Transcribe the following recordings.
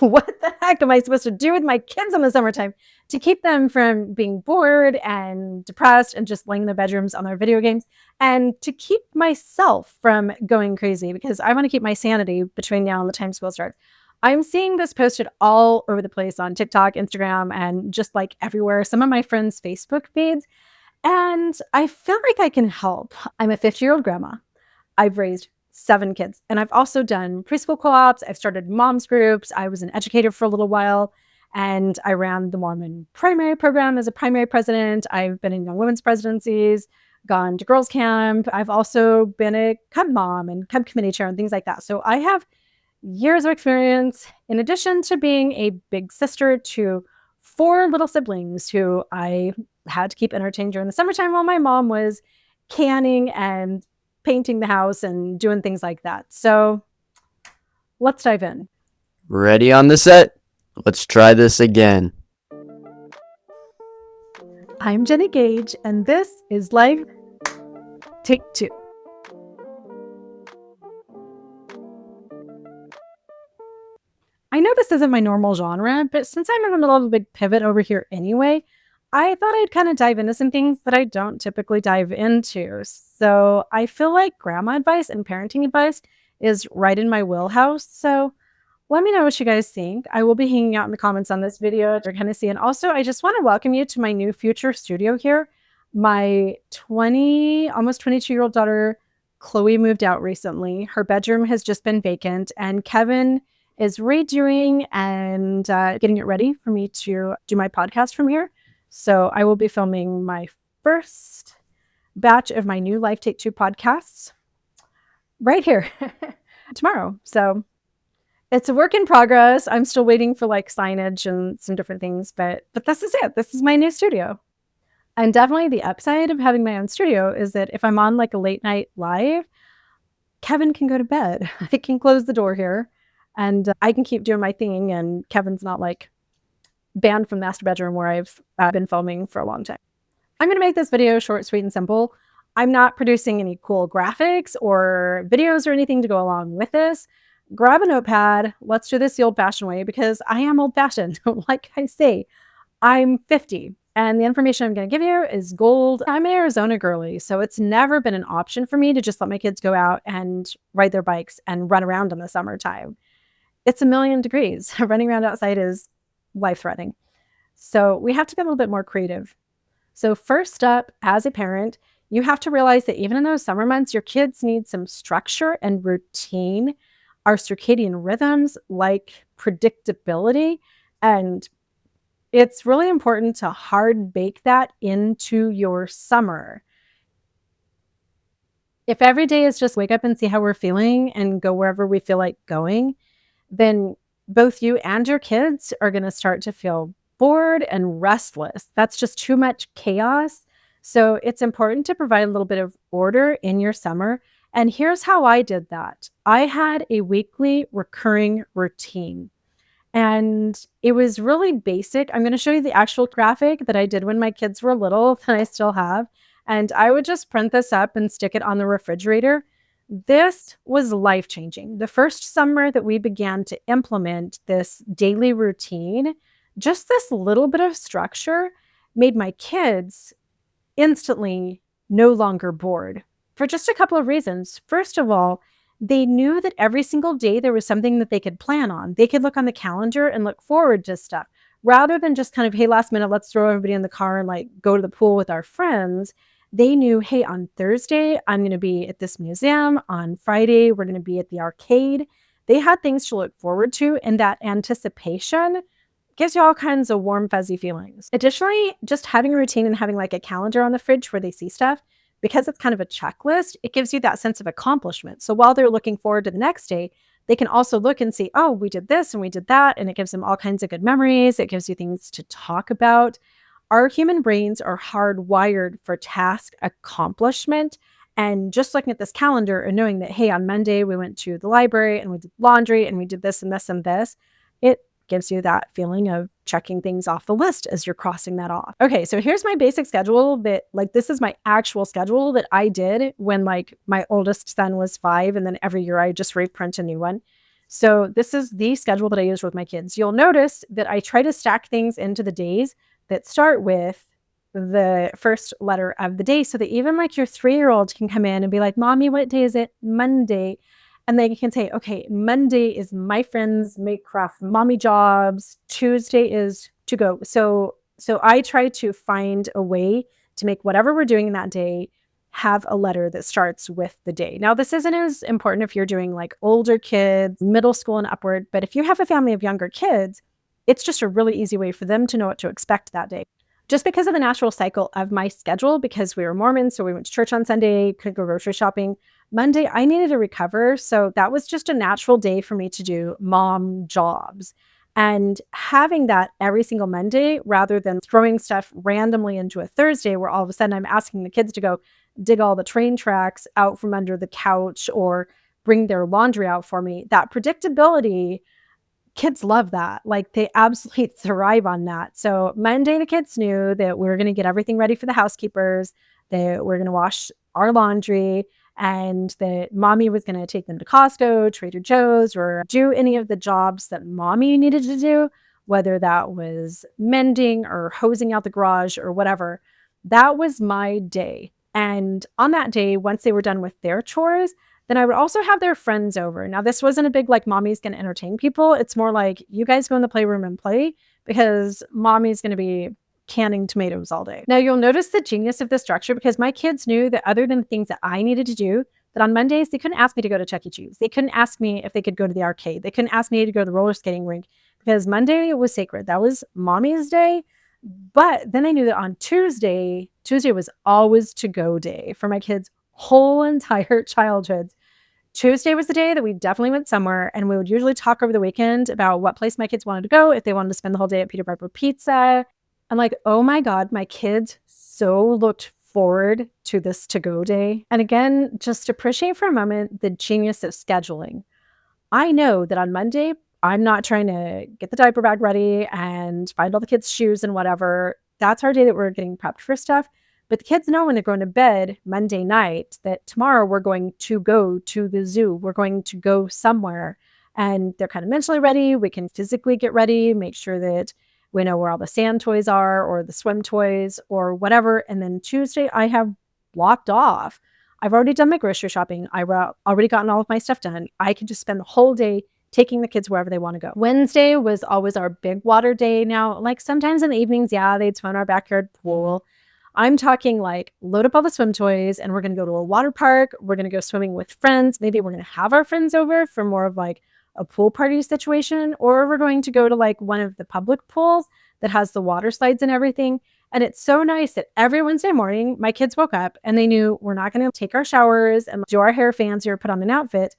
what the heck am I supposed to do with my kids in the summertime to keep them from being bored and depressed and just laying in their bedrooms on their video games, and to keep myself from going crazy because I want to keep my sanity between now and the time school starts. I'm seeing this posted all over the place on TikTok, Instagram, and just like everywhere. Some of my friends' Facebook feeds. And I feel like I can help. I'm a 50-year-old grandma. I've raised 7 kids, and I've also done preschool co-ops. I've started moms groups. I was an educator for a little while, and I ran the Mormon primary program as a primary president. I've been in young women's presidencies, gone to girls camp. I've also been a Cub mom and Cub committee chair and things like that. So I have years of experience in addition to being a big sister to 4 little siblings who I had to keep entertained during the summertime while my mom was canning and painting the house and doing things like that. So let's dive in. Ready on the set? Let's try this again. I'm Jenny Gage, and this is Life Take 2. I know this isn't my normal genre, but since I'm in the middle of a big pivot over here anyway, I thought I'd kind of dive into some things that I don't typically dive into. So I feel like grandma advice and parenting advice is right in my wheelhouse. So let me know what you guys think. I will be hanging out in the comments on this video to kind of see. And also, I just want to welcome you to my new future studio here. My almost 22-year-old daughter, Chloe, moved out recently. Her bedroom has just been vacant, and Kevin is redoing and getting it ready for me to do my podcast from here. So I will be filming my first batch of my new Life Take 2 podcasts right here tomorrow. So it's a work in progress. I'm still waiting for like signage and some different things, but this is it. This is my new studio. And definitely the upside of having my own studio is that if I'm on like a late night live, Kevin can go to bed. I can close the door here and I can keep doing my thing, and Kevin's not like banned from the master bedroom where I've been filming for a long time. I'm going to make this video short, sweet, and simple. I'm not producing any cool graphics or videos or anything to go along with this. Grab a notepad. Let's do this the old-fashioned way because I am old-fashioned. Like I say, I'm 50, and the information I'm going to give you is gold. I'm an Arizona girly, so it's never been an option for me to just let my kids go out and ride their bikes and run around in the summertime. It's a million degrees. Running around outside is life-threatening. So we have to get a little bit more creative. So first up, as a parent, you have to realize that even in those summer months, your kids need some structure and routine. Our circadian rhythms like predictability, and it's really important to hard bake that into your summer. If every day is just wake up and see how we're feeling and go wherever we feel like going, then both you and your kids are going to start to feel bored and restless. That's just too much chaos. So it's important to provide a little bit of order in your summer. And here's how I did that. I had a weekly recurring routine, and it was really basic. I'm going to show you the actual graphic that I did when my kids were little that I still have. And I would just print this up and stick it on the refrigerator. This was life-changing. The first summer that we began to implement this daily routine, just this little bit of structure made my kids instantly no longer bored for just a couple of reasons. First of all, they knew that every single day there was something that they could plan on. They could look on the calendar and look forward to stuff rather than just kind of, hey, last minute, let's throw everybody in the car and like go to the pool with our friends. They knew, hey, on Thursday, I'm going to be at this museum. On Friday, we're going to be at the arcade. They had things to look forward to, and that anticipation gives you all kinds of warm, fuzzy feelings. Additionally, just having a routine and having like a calendar on the fridge where they see stuff, because it's kind of a checklist, it gives you that sense of accomplishment. So while they're looking forward to the next day, they can also look and see, oh, we did this and we did that, and it gives them all kinds of good memories. It gives you things to talk about. Our human brains are hardwired for task accomplishment. And just looking at this calendar and knowing that, hey, on Monday we went to the library and we did laundry and we did this and this and this, it gives you that feeling of checking things off the list as you're crossing that off. Okay, so here's my basic schedule that like this is my actual schedule that I did when like my oldest son was 5, and then every year I just reprint a new one. So this is the schedule that I use with my kids. You'll notice that I try to stack things into the days that start with the first letter of the day so that even like your 3-year-old can come in and be like, Mommy, what day is it? Monday. And they can say, okay, Monday is my friends make craft mommy jobs. Tuesday is to go. So I try to find a way to make whatever we're doing that day have a letter that starts with the day. Now, this isn't as important if you're doing like older kids, middle school and upward, but if you have a family of younger kids, it's just a really easy way for them to know what to expect that day. Just because of the natural cycle of my schedule, because we were Mormons, so we went to church on Sunday, couldn't go grocery shopping. Monday, I needed to recover. So that was just a natural day for me to do mom jobs. And having that every single Monday rather than throwing stuff randomly into a Thursday where all of a sudden I'm asking the kids to go dig all the train tracks out from under the couch or bring their laundry out for me, that predictability, kids love that. Like they absolutely thrive on that. So Monday, the kids knew that we were going to get everything ready for the housekeepers, that we're going to wash our laundry, and that mommy was going to take them to Costco, Trader Joe's, or do any of the jobs that mommy needed to do, whether that was mending or hosing out the garage or whatever. That was my day. And on that day, once they were done with their chores, then I would also have their friends over. Now, this wasn't a big like mommy's going to entertain people. It's more like you guys go in the playroom and play because mommy's going to be canning tomatoes all day. Now, you'll notice the genius of this structure because my kids knew that other than the things that I needed to do, that on Mondays, they couldn't ask me to go to Chuck E. Cheese. They couldn't ask me if they could go to the arcade. They couldn't ask me to go to the roller skating rink because Monday was sacred. That was mommy's day. But then I knew that on Tuesday was always to go day for my kids' whole entire childhoods. Tuesday was the day that we definitely went somewhere, and we would usually talk over the weekend about what place my kids wanted to go, if they wanted to spend the whole day at Peter Piper Pizza. And like, oh my God, my kids so looked forward to this to-go day. And again, just appreciate for a moment the genius of scheduling. I know that on Monday, I'm not trying to get the diaper bag ready and find all the kids' shoes and whatever. That's our day that we're getting prepped for stuff. But the kids know when they're going to bed Monday night that tomorrow we're going to go to the zoo. We're going to go somewhere. And they're kind of mentally ready. We can physically get ready, make sure that we know where all the sand toys are or the swim toys or whatever. And then Tuesday, I have blocked off. I've already done my grocery shopping. I've already gotten all of my stuff done. I can just spend the whole day taking the kids wherever they want to go. Wednesday was always our big water day. Now, like sometimes in the evenings, yeah, they'd swim in our backyard pool. I'm talking like load up all the swim toys and we're going to go to a water park. We're going to go swimming with friends. Maybe we're going to have our friends over for more of like a pool party situation, or we're going to go to like one of the public pools that has the water slides and everything. And it's so nice that every Wednesday morning, my kids woke up and they knew we're not going to take our showers and do our hair fancy or put on an outfit.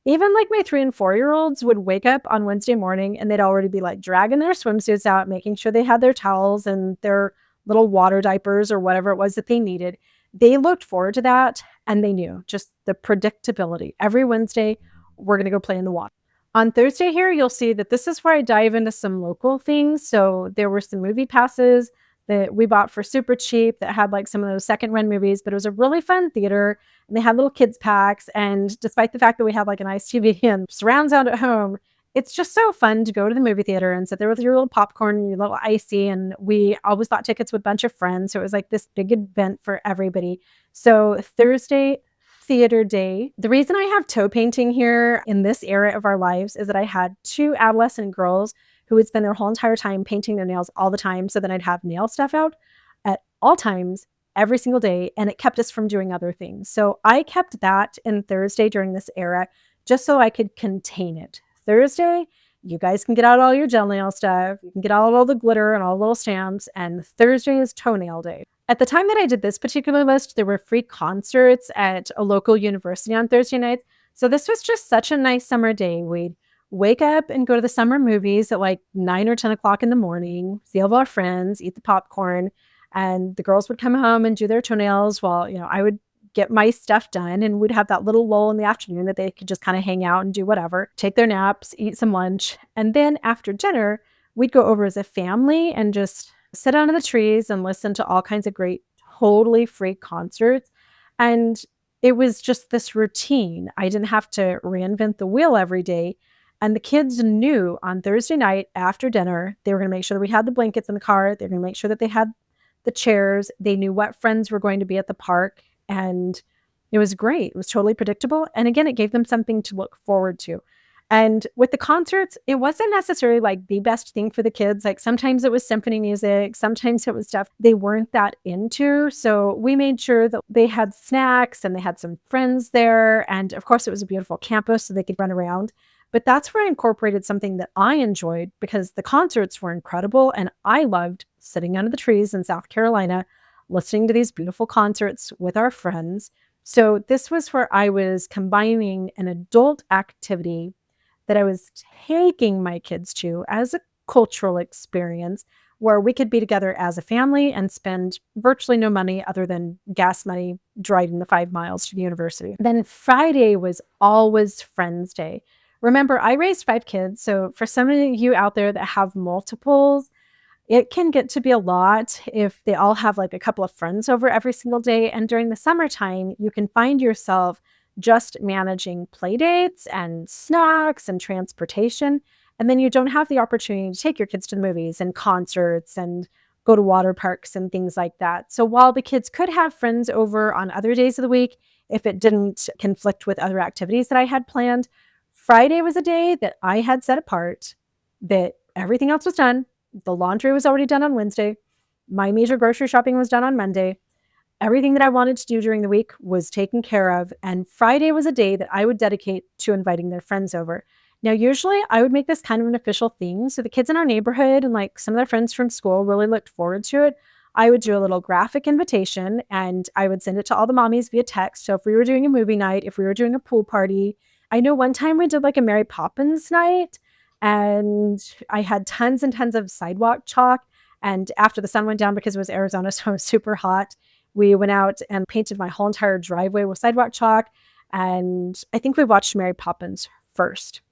Even like my 3 and 4-year-olds would wake up on Wednesday morning and they'd already be like dragging their swimsuits out, making sure they had their towels and their little water diapers or whatever it was that they needed. They looked forward to that and they knew just the predictability. Every Wednesday, we're going to go play in the water. On Thursday here, you'll see that this is where I dive into some local things. So there were some movie passes that we bought for super cheap that had like some of those second run movies, but it was a really fun theater and they had little kids packs. And despite the fact that we had like a nice TV and surround sound at home, it's just so fun to go to the movie theater and sit there with your little popcorn and your little icy. And we always bought tickets with a bunch of friends. So it was like this big event for everybody. So Thursday, theater day. The reason I have toe painting here in this era of our lives is that I had 2 adolescent girls who would spend their whole entire time painting their nails all the time. So then I'd have nail stuff out at all times, every single day, and it kept us from doing other things. So I kept that in Thursday during this era just so I could contain it. Thursday, you guys can get out all your gel nail stuff. You can get out all the glitter and all the little stamps. And Thursday is toenail day. At the time that I did this particular list, there were free concerts at a local university on Thursday nights. So this was just such a nice summer day. We'd wake up and go to the summer movies at like 9 or 10 o'clock in the morning, see all of our friends, eat the popcorn, and the girls would come home and do their toenails while, I would get my stuff done, and we'd have that little lull in the afternoon that they could just kind of hang out and do whatever, take their naps, eat some lunch. And then after dinner, we'd go over as a family and just sit under the trees and listen to all kinds of great, totally free concerts. And it was just this routine. I didn't have to reinvent the wheel every day. And the kids knew on Thursday night after dinner, they were going to make sure that we had the blankets in the car. They were going to make sure that they had the chairs. They knew what friends were going to be at the park. And it was great. It was totally predictable. And again, it gave them something to look forward to. And with the concerts, it wasn't necessarily like the best thing for the kids. Like sometimes it was symphony music, sometimes it was stuff they weren't that into. So we made sure that they had snacks and they had some friends there. And of course, it was a beautiful campus so they could run around. But that's where I incorporated something that I enjoyed because the concerts were incredible. And I loved sitting under the trees in South Carolina, listening to these beautiful concerts with our friends. So this was where I was combining an adult activity that I was taking my kids to as a cultural experience where we could be together as a family and spend virtually no money other than gas money driving the 5 miles to the university. Then Friday was always Friends Day. Remember, I raised 5 kids. So for some of you out there that have multiples, it can get to be a lot if they all have like a couple of friends over every single day. And during the summertime, you can find yourself just managing play dates and snacks and transportation. And then you don't have the opportunity to take your kids to the movies and concerts and go to water parks and things like that. So while the kids could have friends over on other days of the week, if it didn't conflict with other activities that I had planned, Friday was a day that I had set apart, that everything else was done. The laundry was already done on Wednesday. My major grocery shopping was done on Monday. Everything that I wanted to do during the week was taken care of. And Friday was a day that I would dedicate to inviting their friends over. Now, usually I would make this kind of an official thing. So the kids in our neighborhood and like some of their friends from school really looked forward to it. I would do a little graphic invitation and I would send it to all the mommies via text. So if we were doing a movie night, if we were doing a pool party, I know one time we did like a Mary Poppins night and I had tons and tons of sidewalk chalk. And after the sun went down, because it was Arizona, so it was super hot, we went out and painted my whole entire driveway with sidewalk chalk. And I think we watched Mary Poppins first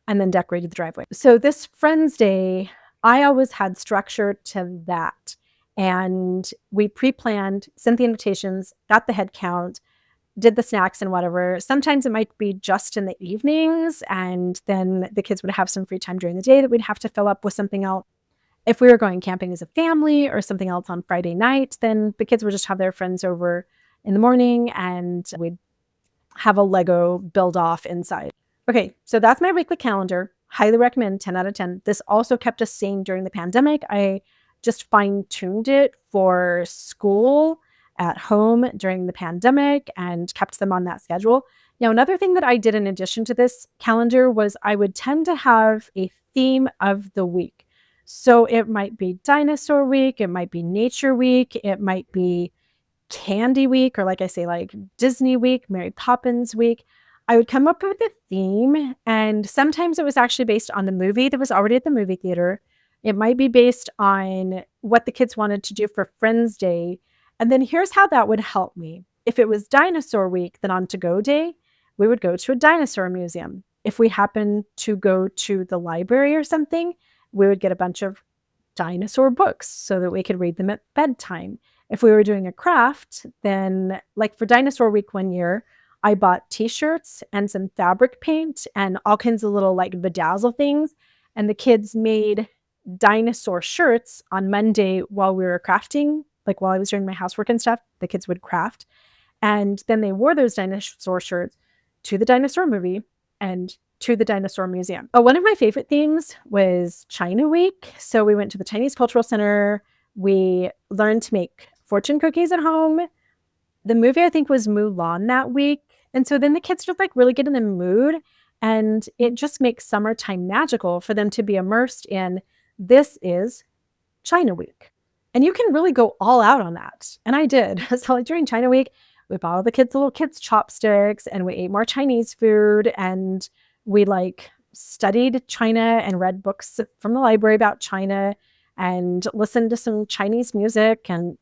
and then decorated the driveway. So this Friends Day, I always had structure to that. And we pre-planned, sent the invitations, got the head count, did the snacks and whatever. Sometimes it might be just in the evenings, and then the kids would have some free time during the day that we'd have to fill up with something else. If we were going camping as a family or something else on Friday night, then the kids would just have their friends over in the morning and we'd have a Lego build off inside. Okay, so that's my weekly calendar. Highly recommend, 10 out of 10. This also kept us sane during the pandemic. I just fine-tuned it for school at home during the pandemic and kept them on that schedule. Now, another thing that I did in addition to this calendar was I would tend to have a theme of the week. So it might be dinosaur week, it might be nature week, it might be candy week, or like I say, like Disney week, Mary Poppins week. I would come up with a theme, and sometimes it was actually based on the movie that was already at the movie theater. It might be based on what the kids wanted to do for Friends Day. And then here's how that would help me. If it was dinosaur week, then on to-go day, we would go to a dinosaur museum. If we happened to go to the library or something, we would get a bunch of dinosaur books so that we could read them at bedtime. If we were doing a craft, then like for dinosaur week one year, I bought t-shirts and some fabric paint and all kinds of little like bedazzle things. And the kids made dinosaur shirts on Monday while we were crafting, like while I was doing my housework and stuff, the kids would craft. And then they wore those dinosaur shirts to the dinosaur movie and to the dinosaur museum. Oh, one of my favorite themes was China Week. So we went to the Chinese Cultural Center. We learned to make fortune cookies at home. The movie, I think, was Mulan that week. And so then the kids just like really get in the mood, and it just makes summertime magical for them to be immersed in this is China Week. And you can really go all out on that. And I did. So like during China Week, we bought all the kids little kids chopsticks and we ate more Chinese food, and we like studied China and read books from the library about China and listened to some Chinese music and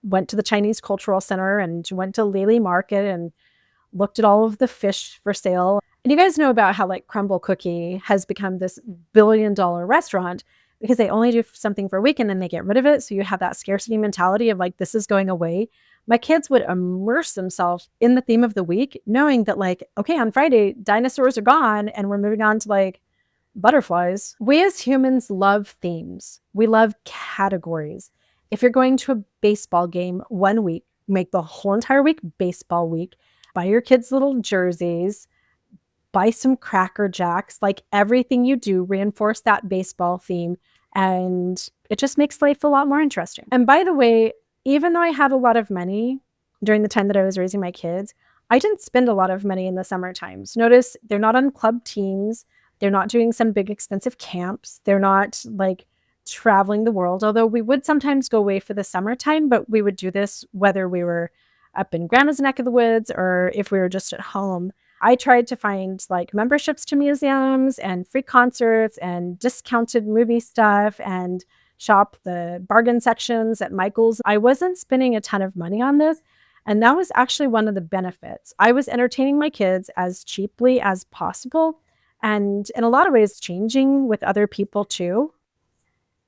went to the Chinese Cultural Center and went to Lily Market and looked at all of the fish for sale. And you guys know about how like Crumble Cookie has become this billion-dollar restaurant because they only do something for a week and then they get rid of it. So you have that scarcity mentality of like, this is going away. my kids would immerse themselves in the theme of the week, knowing that, like, okay, on Friday, dinosaurs are gone and we're moving on to like butterflies. We as humans love themes, we love categories. If you're going to a baseball game one week, make the whole entire week baseball week, buy your kids little jerseys, buy some Cracker Jacks, like everything you do, reinforce that baseball theme. And it just makes life a lot more interesting. And by the way, even though I had a lot of money during the time that I was raising my kids, I didn't spend a lot of money in the summer times. Notice they're not on club teams. They're not doing some big expensive camps. They're not like traveling the world, although we would sometimes go away for the summertime, but we would do this whether we were up in grandma's neck of the woods or if we were just at home. I tried to find like memberships to museums and free concerts and discounted movie stuff and shop the bargain sections at Michael's. I wasn't spending a ton of money on this. And that was actually one of the benefits. I was entertaining my kids as cheaply as possible and in a lot of ways changing with other people too.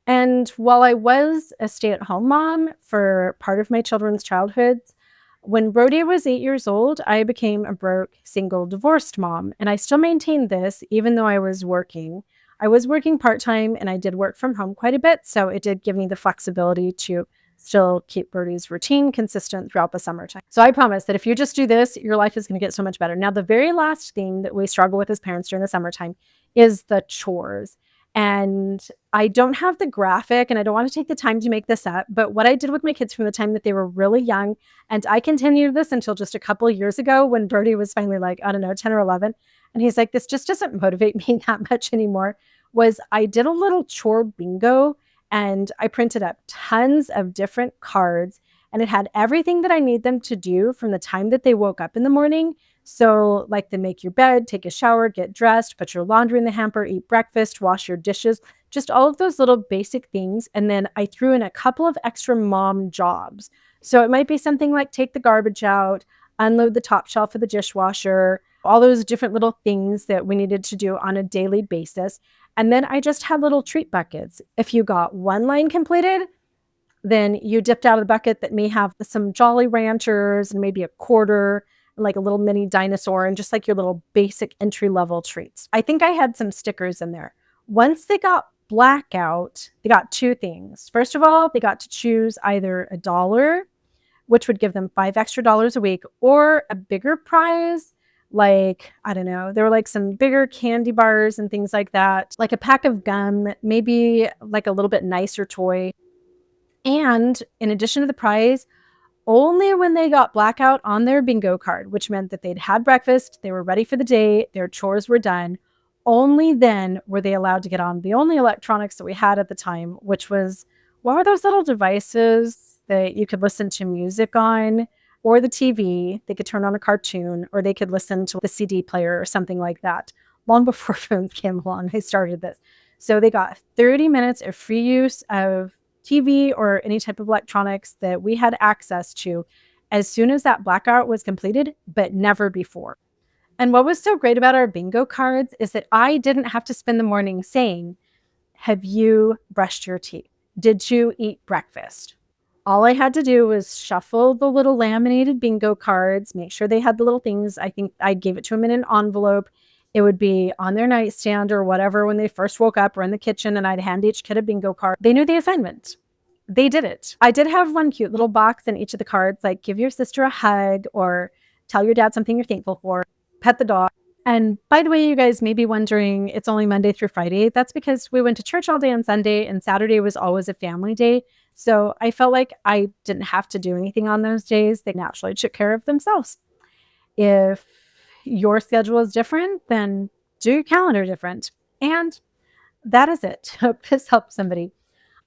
And while I was a stay-at-home mom for part of my children's childhoods, when Brody was 8 years old, I became a broke, single, divorced mom. And I still maintained this even though I was working. I was working part-time and I did work from home quite a bit. So it did give me the flexibility to still keep Brody's routine consistent throughout the summertime. So I promise that if you just do this, your life is going to get so much better. Now, the very last thing that we struggle with as parents during the summertime is the chores. And I don't have the graphic and I don't want to take the time to make this up, but what I did with my kids from the time that they were really young, and I continued this until just a couple of years ago when Brody was finally like, I don't know, 10 or 11. And he's like, this just doesn't motivate me that much anymore, was I did a little chore bingo and I printed up tons of different cards and it had everything that I need them to do from the time that they woke up in the morning. So, like, to make your bed, take a shower, get dressed, put your laundry in the hamper, eat breakfast, wash your dishes, just all of those little basic things. And then I threw in a couple of extra mom jobs. So it might be something like take the garbage out, unload the top shelf of the dishwasher, all those different little things that we needed to do on a daily basis. And then I just had little treat buckets. If you got one line completed, then you dipped out of the bucket that may have some Jolly Ranchers and maybe a quarter and like a little mini dinosaur and just like your little basic entry level treats. I think I had some stickers in there. Once they got blackout, they got two things. First of all, they got to choose either $1, which would give them $5 extra a week, or a bigger prize. Like, I don't know, there were like some bigger candy bars and things like that, like a pack of gum, maybe like a little bit nicer toy. And in addition to the prize, only when they got blackout on their bingo card, which meant that they'd had breakfast, they were ready for the day, their chores were done, only then were they allowed to get on the only electronics that we had at the time, which was, what were those little devices that you could listen to music on, or the TV? They could turn on a cartoon, or they could listen to the CD player or something like that. Long before phones came along, I started this. So they got 30 minutes of free use of TV or any type of electronics that we had access to as soon as that blackout was completed, but never before. And what was so great about our bingo cards is that I didn't have to spend the morning saying, have you brushed your teeth? Did you eat breakfast? All I had to do was shuffle the little laminated bingo cards, make sure they had the little things. I think I gave it to them in an envelope. It would be on their nightstand or whatever when they first woke up or in the kitchen, and I'd hand each kid a bingo card. They knew the assignment. They did it. I did have one cute little box in each of the cards, like give your sister a hug or tell your dad something you're thankful for, pet the dog. And by the way, you guys may be wondering, it's only Monday through Friday. That's because we went to church all day on Sunday and Saturday was always a family day. So I felt like I didn't have to do anything on those days. They naturally took care of themselves. If your schedule is different, then do your calendar different. And that is it. Hope this helps somebody.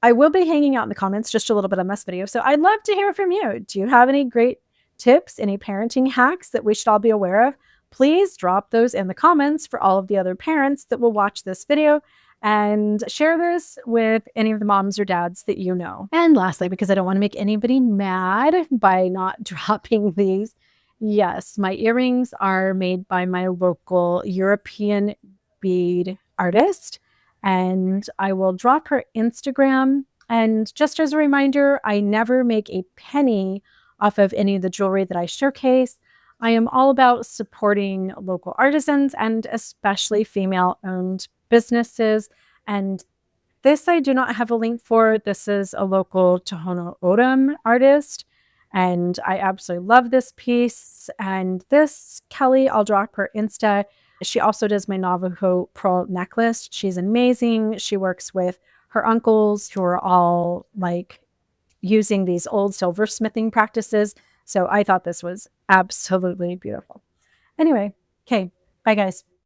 I will be hanging out in the comments just a little bit on this video. So I'd love to hear from you. Do you have any great tips, any parenting hacks that we should all be aware of? Please drop those in the comments for all of the other parents that will watch this video, and share this with any of the moms or dads that you know. And lastly, because I don't want to make anybody mad by not dropping these, yes, my earrings are made by my local European bead artist, and I will drop her Instagram. And just as a reminder, I never make a penny off of any of the jewelry that I showcase. I am all about supporting local artisans and especially female owned businesses. And this I do not have a link for. This is a local Tohono O'odham artist. And I absolutely love this piece. And this, Kelly, I'll drop her Insta. She also does my Navajo pearl necklace. She's amazing. She works with her uncles who are all like using these old silversmithing practices. So I thought this was absolutely beautiful. Anyway, okay. Bye, guys.